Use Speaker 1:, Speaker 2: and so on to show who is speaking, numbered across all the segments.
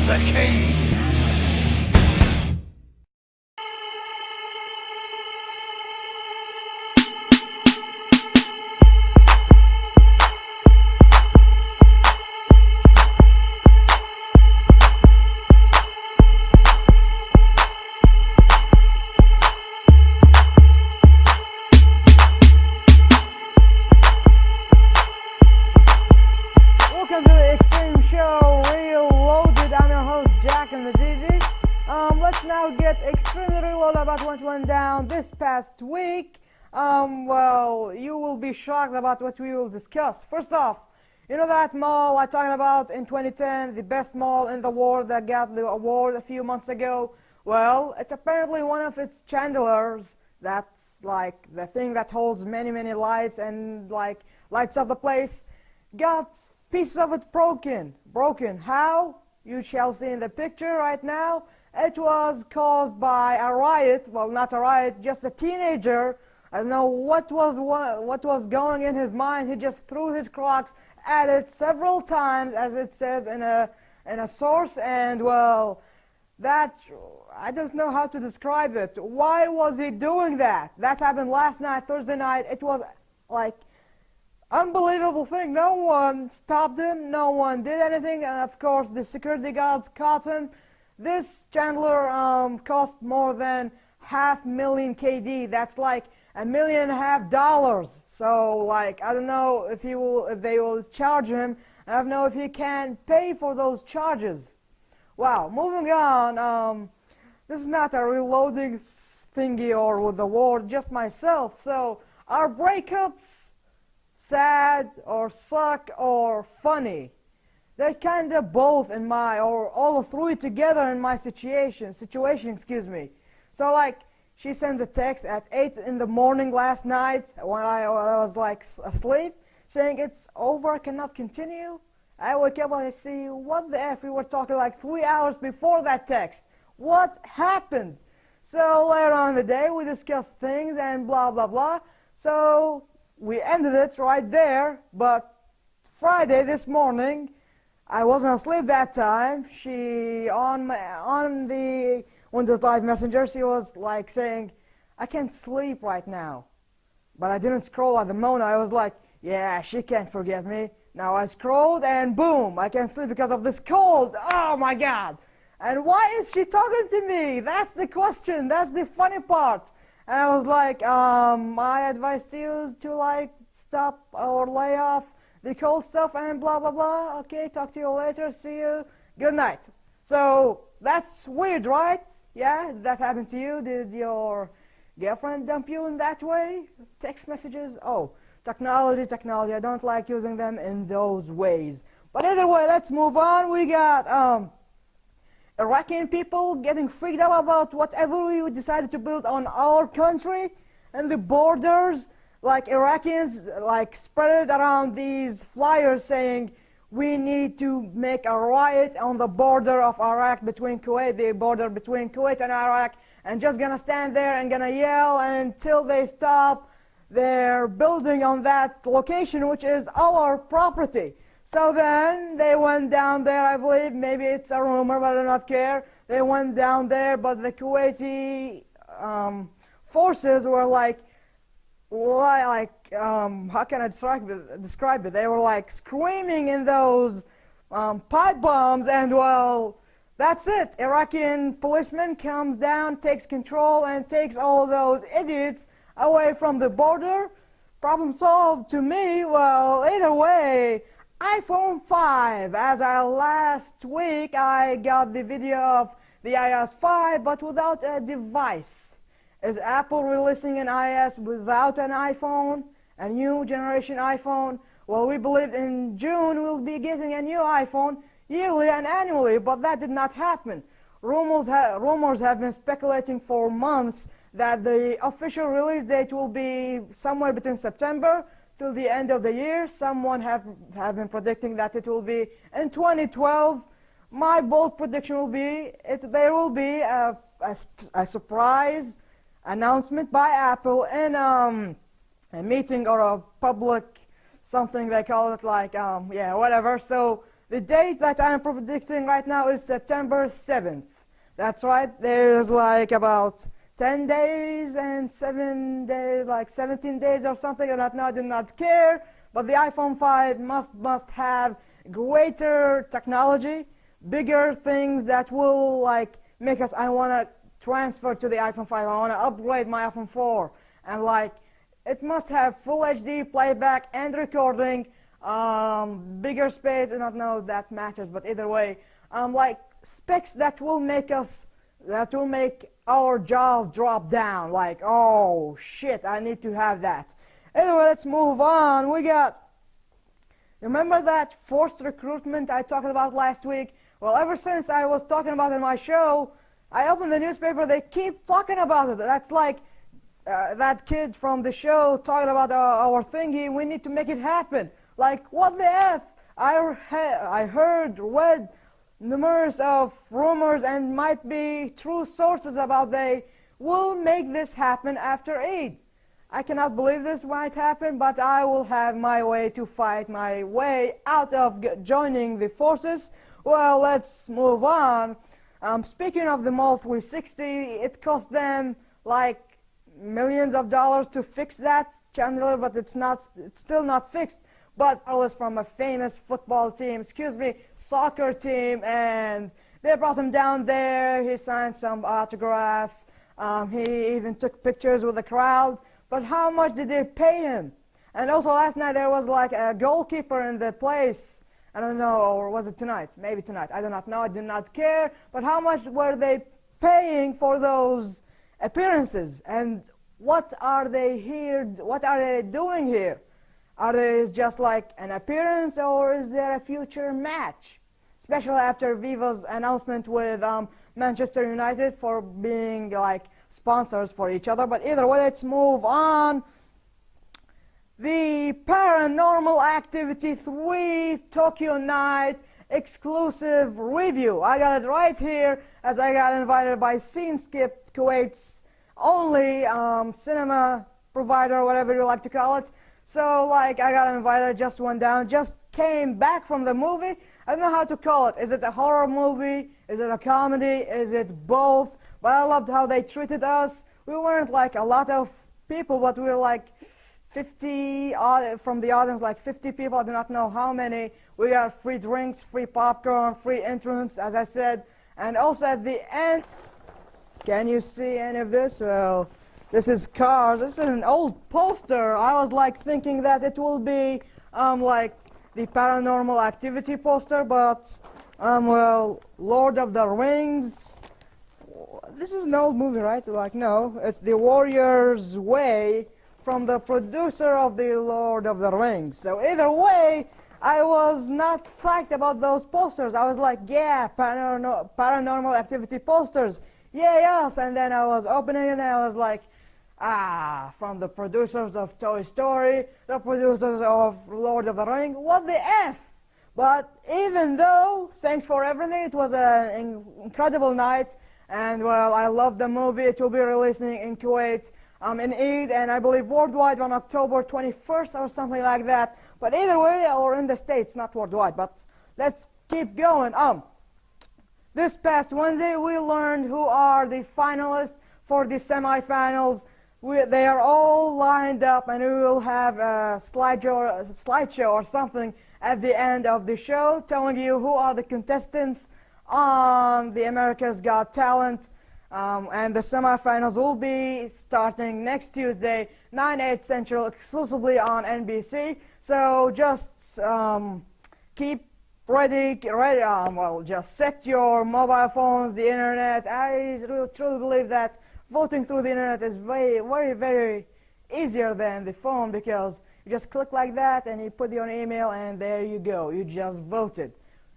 Speaker 1: the king.
Speaker 2: Welcome to the Extreme Show Reloaded. I'm your host, AL-Mazeedi. Let's now get extremely reloaded about what went down this past week. Well, you will be shocked about what we will discuss. First off, you know that mall I talked about in 2010, the best mall in the world that got the award a few months ago? Well, it's apparently one of its chandeliers, that's like the thing that holds many lights and like lights up the place, got pieces of it broken. How? You shall see in the picture right now. It was caused by a riot. Well, not a riot, just a teenager. I don't know what was going in his mind. He just threw his Crocs at it several times, as it says in a source. And well, that I don't know how to describe it. Why was he doing that? That happened last night, Thursday night. It was like unbelievable thing. No one stopped him, no one did anything, and of course the security guards caught him. This Chandler cost more than $500,000 KD. That's like $1.5 million. So like I don't know if they will charge him. I don't know if he can pay for those charges. Wow. Moving on. This is not a reloading thingy or with the word, just myself. So our breakups sad or suck or funny? They're kind of both in my, or all three together in my situation, excuse me. So like, she sends a text at 8 in the morning last night when I was like asleep, saying it's over, I cannot continue. I wake up and I see, what the F, we were talking like 3 hours before that text. What happened? So later on in the day, we discussed things and blah, blah, blah. So we ended it right there, but Friday this morning, I wasn't asleep that time. She, on the Windows Live Messenger, she was like saying, I can't sleep right now. But I didn't scroll at the moment. I was like, yeah, she can't forgive me. Now I scrolled and boom, I can't sleep because of this cold. Oh my God. And why is she talking to me? That's the question. That's the funny part. And I was like, my advice to you is to like stop or lay off the cold stuff and blah, blah, blah. Okay, talk to you later. See you. Good night. So that's weird, right? Yeah, that happened to you. Did your girlfriend dump you in that way? Text messages? Oh, technology. I don't like using them in those ways. But either way, let's move on. We got Iraqi people getting freaked out about whatever we decided to build on our country and the borders. Like Iraqis like spread around these flyers saying we need to make a riot on the border of Iraq between Kuwait, the border between Kuwait and Iraq, and just gonna stand there and gonna yell until they stop their building on that location, which is our property. So then they went down there, I believe, maybe it's a rumor, but I do not care. They went down there, but the Kuwaiti forces were like, how can I describe it? They were like screaming in those pipe bombs, and well, that's it. Iraqi policeman comes down, takes control, and takes all those idiots away from the border. Problem solved to me. Well, either way, iPhone 5, as last week I got the video of the iOS 5 but without a device. Is Apple releasing an iOS without an iPhone, a new generation iPhone? Well, we believed in June we'll be getting a new iPhone yearly and annually, but that did not happen. Rumors have been speculating for months that the official release date will be somewhere between September till the end of the year. Someone have been predicting that it will be in 2012. My bold prediction will be there will be a surprise announcement by Apple in a meeting or a public something they call it, like yeah, whatever. So The date that I am predicting right now is September 7th. That's right, there's like about 10 days and 7 days, like 17 days or something. I do not care, but the iPhone 5 must have greater technology, bigger things that will like make us, I want to transfer to the iPhone 5, I want to upgrade my iPhone 4, and like it must have full HD playback and recording, bigger space. I don't know if that matters, but either way, like specs that will make our jaws drop down, like, oh shit, I need to have that. Anyway, let's move on. We got, remember that forced recruitment I talked about last week? Well, ever since I was talking about it in my show, I opened the newspaper, they keep talking about it. That's like that kid from the show talking about our thingy, we need to make it happen. Like, what the F? I heard, read numerous of rumors and might be true sources about they will make this happen after Eid. I cannot believe this might happen, but I will have my way to fight my way out of joining the forces. Well, let's move on. Speaking of the Mall 360, it cost them like millions of dollars to fix that, Chandler, but it's still not fixed. But I was from a famous football team, soccer team, and they brought him down there. He signed some autographs. He even took pictures with the crowd. But how much did they pay him? And also last night there was like a goalkeeper in the place. I don't know, or was it tonight? Maybe tonight. I do not know. I do not care. But how much were they paying for those appearances? And what are they here? What are they doing here? Are they just like an appearance, or is there a future match? Especially after Viva's announcement with Manchester United for being like sponsors for each other. But either way, let's move on. The Paranormal Activity 3 Tokyo Night exclusive review. I got it right here, as I got invited by SceneSkip, Kuwait's only cinema provider, whatever you like to call it. So like I got invited, just went down, just came back from the movie. I don't know how to call it. Is it a horror movie? Is it a comedy? Is it both? But I loved how they treated us. We weren't like a lot of people, but we were like 50 from the audience, like 50 people. I do not know how many. We got free drinks, free popcorn, free entrance, as I said. And also at the end, can you see any of this? Well, this is cars. This is an old poster. I was like thinking that it will be like the Paranormal Activity poster, but well, Lord of the Rings. This is an old movie, right? Like, no, it's The Warrior's Way from the producer of the Lord of the Rings. So either way, I was not psyched about those posters. I was like, yeah, Paranormal Activity posters. Yeah, yes. And then I was opening it and I was like, from the producers of Toy Story, the producers of Lord of the Rings, what the F? But even though, thanks for everything, it was an incredible night, and well, I love the movie. It will be releasing in Kuwait in Eid, and I believe worldwide on October 21st or something like that. But either way, or in the States, not worldwide, but let's keep going. This past Wednesday, we learned who are the finalists for the semifinals. They are all lined up, and we will have a slideshow or something at the end of the show telling you who are the contestants on the America's Got Talent. And the semifinals will be starting next Tuesday, 9/8 Central, exclusively on NBC. So just keep ready. Well, just set your mobile phones, the internet. I truly believe that voting through the internet is very, very easier than the phone, because you just click like that and you put your email and there you go. You just voted.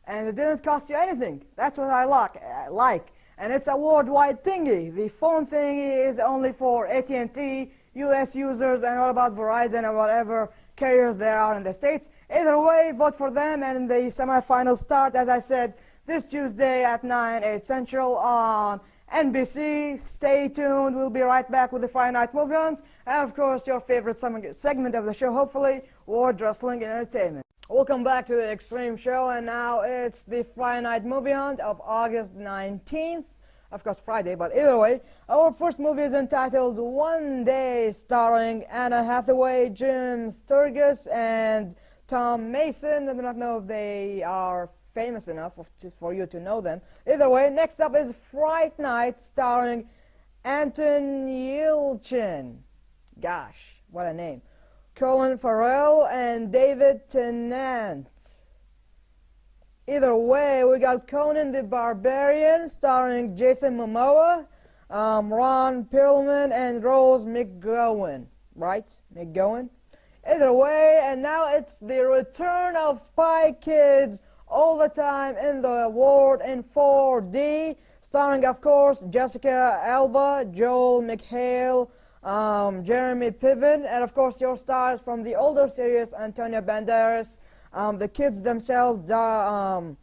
Speaker 2: And it didn't cost you anything. That's what I like. And it's a worldwide thingy. The phone thingy is only for AT&T, US users, and what about Verizon and whatever carriers there are in the States. Either way, vote for them, and the semifinals start, as I said, this Tuesday at 9/8 Central on NBC. Stay tuned. We'll be right back with the Friday Night Movement, and of course your favorite segment of the show, hopefully, World Wrestling Entertainment. Welcome back to the Extreme Show, and now it's the Friday Night Movie Hunt of August 19th. Of course, Friday, but either way, our first movie is entitled One Day, starring Anna Hathaway, Jim Sturgis, and Tom Mason. I do not know if they are famous enough for you to know them. Either way, next up is Fright Night, starring Anton Yelchin. Gosh, what a name. Colin Farrell and David Tennant. Either way, we got Conan the Barbarian, starring Jason Momoa, Ron Perlman, and Rose McGowan. Right? McGowan? Either way, and now it's the return of Spy Kids all the time in the world in 4D, starring, of course, Jessica Alba, Joel McHale, Jeremy Piven, and of course your stars from the older series, Antonio Banderas, the kids themselves, Darly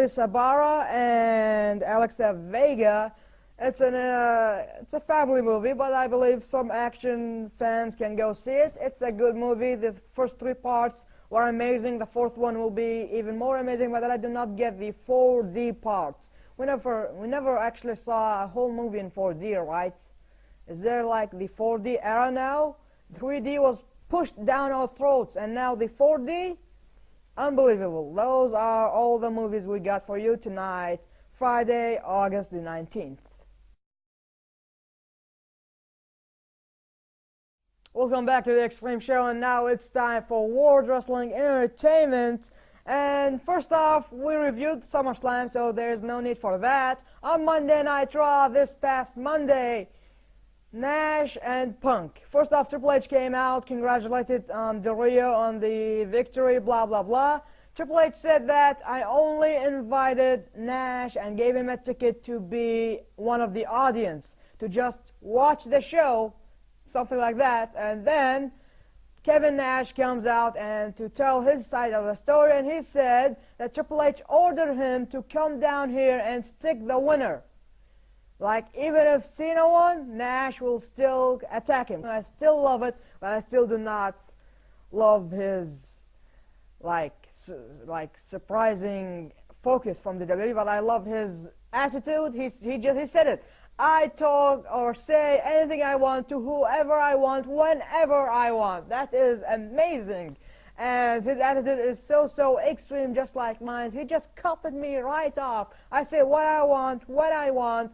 Speaker 2: Sabara and Alexa Vega. It's a family movie, but I believe some action fans can go see it. It's a good movie. The first three parts were amazing. The fourth one will be even more amazing, but I do not get the 4D part. We never actually saw a whole movie in 4D, right? Is there like the 4D era now? 3D was pushed down our throats, and now the 4D? Unbelievable. Those are all the movies we got for you tonight, Friday, August the 19th. Welcome back to the Extreme Show, and now it's time for World Wrestling Entertainment. And first off, we reviewed SummerSlam, so there's no need for that. On Monday Night Raw this past Monday, Nash and Punk. First off, Triple H came out, congratulated Del Rio on the victory, blah, blah, blah. Triple H said that I only invited Nash and gave him a ticket to be one of the audience, to just watch the show, something like that. And then Kevin Nash comes out and to tell his side of the story, and he said that Triple H ordered him to come down here and stick the winner. Like, even if Cena won, Nash will still attack him. I still love it, but I still do not love his, like surprising focus from the WWE, but I love his attitude. He said it. I talk or say anything I want to whoever I want, whenever I want. That is amazing. And his attitude is so extreme, just like mine. He just copied me right off. I say what I want, when I want,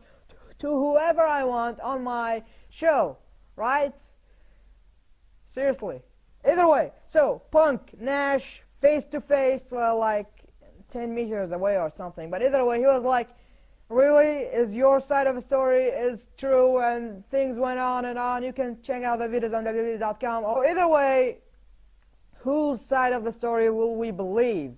Speaker 2: to whoever I want on my show, right? Seriously. Either way, so Punk, Nash, face to face, well, like 10 meters away or something. But either way, he was like, really, is your side of the story is true? And things went on and on. You can check out the videos on WWE.com. Or either way, whose side of the story will we believe?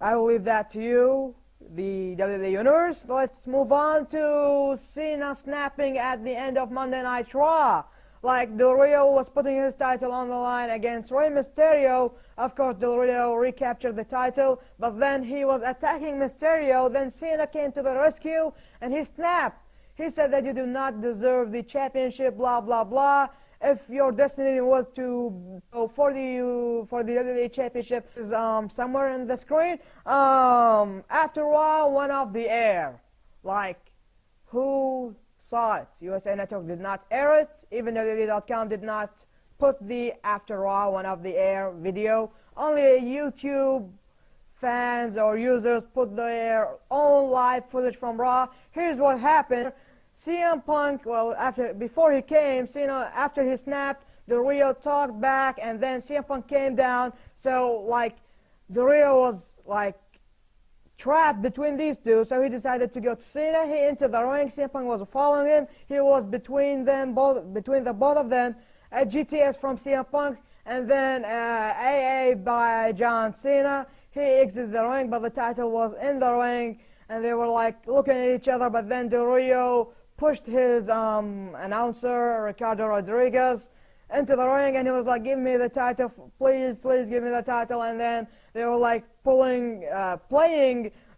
Speaker 2: I will leave that to you, the WWE Universe. Let's move on to Cena snapping at the end of Monday Night Raw. Like Del Rio was putting his title on the line against Rey Mysterio. Of course, Del Rio recaptured the title, but then he was attacking Mysterio. Then Cena came to the rescue, and he snapped. He said that you do not deserve the championship, blah, blah, blah. If your destiny was to go for the WWE Championship, is somewhere in the screen. After Raw went off the air. Like, who saw it? USA Network did not air it. Even WWE.com did not put the After Raw went off the air video. Only YouTube fans or users put their own live footage from Raw. Here's what happened. CM Punk, well, before he came, Cena, after he snapped, Del Rio talked back, and then CM Punk came down. So, like, Del Rio was, like, trapped between these two, so he decided to go to Cena. He entered the ring. CM Punk was following him. He was between the both of them. A GTS from CM Punk, and then AA by John Cena. He exited the ring, but the title was in the ring, and they were, like, looking at each other, but then Del Rio pushed his announcer, Ricardo Rodriguez, into the ring, and he was like, give me the title, please give me the title. And then they were like playing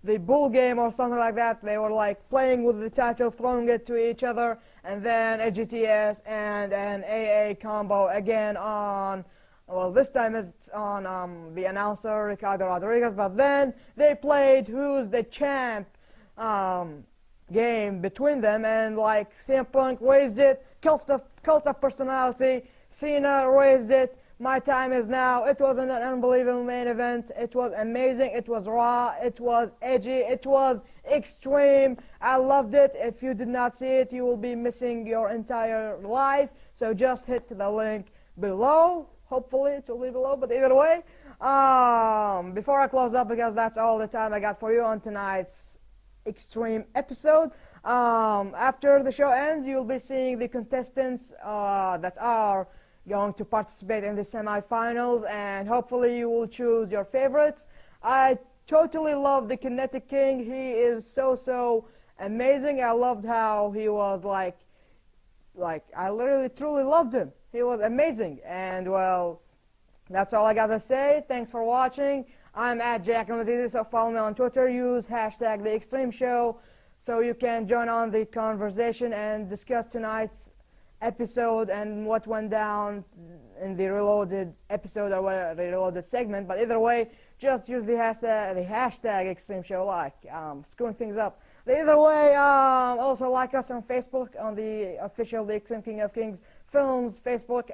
Speaker 2: the bull game or something like that. They were like playing with the title, throwing it to each other, and then a GTS and an AA combo again on well, this time it's on the announcer Ricardo Rodriguez, but then they played Who's the Champ game between them, and like CM Punk raised it, cult of personality, Cena raised it, my time is now. It was an unbelievable main event. It was amazing. It was raw. It was edgy. It was extreme. I loved it. If you did not see it, you will be missing your entire life. So just hit the link below. Hopefully it will be below, but either way, before I close up, because that's all the time I got for you on tonight's extreme episode, after the show ends, you'll be seeing the contestants that are going to participate in the semifinals, and hopefully you will choose your favorites. I totally love the Kinetic King. He is so amazing. I loved how he was like I literally truly loved him. He was amazing. And well, that's all I gotta say. Thanks for watching. I'm at AL-Mazeedi, so follow me on Twitter. Use hashtag The Extreme Show so you can join on the conversation and discuss tonight's episode and what went down in the Reloaded episode or whatever, the Reloaded segment. But either way, just use the hashtag Extreme Show, like screwing things up. But either way, also like us on Facebook, on the official The Extreme King of Kings Films Facebook.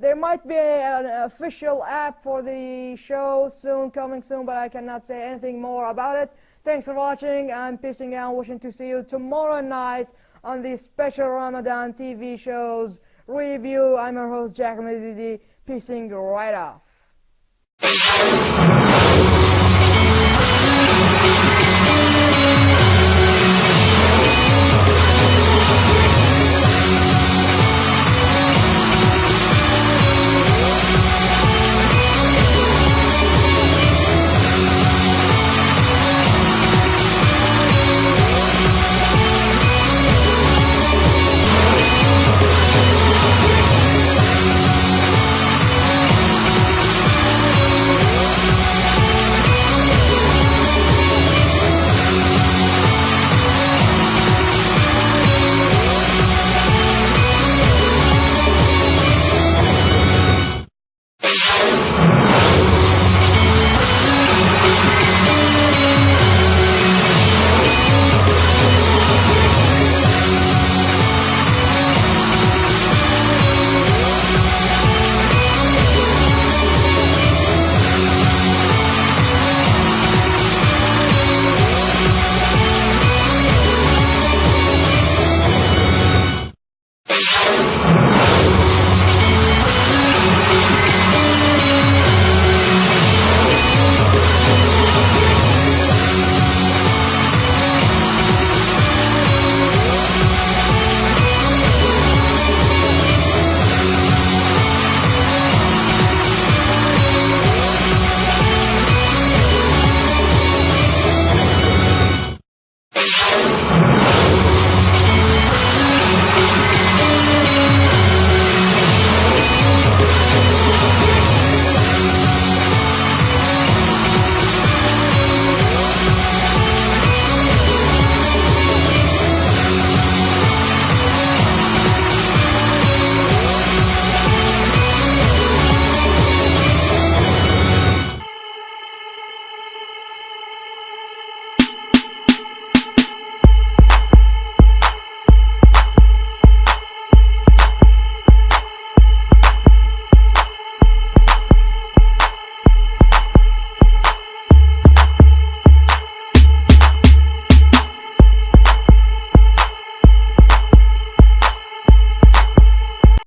Speaker 2: There might be an official app for the show soon, coming soon, but I cannot say anything more about it. Thanks for watching. I'm peacing out, wishing to see you tomorrow night on the special Ramadan TV shows review. I'm your host, AL-Mazeedi, peacing right off.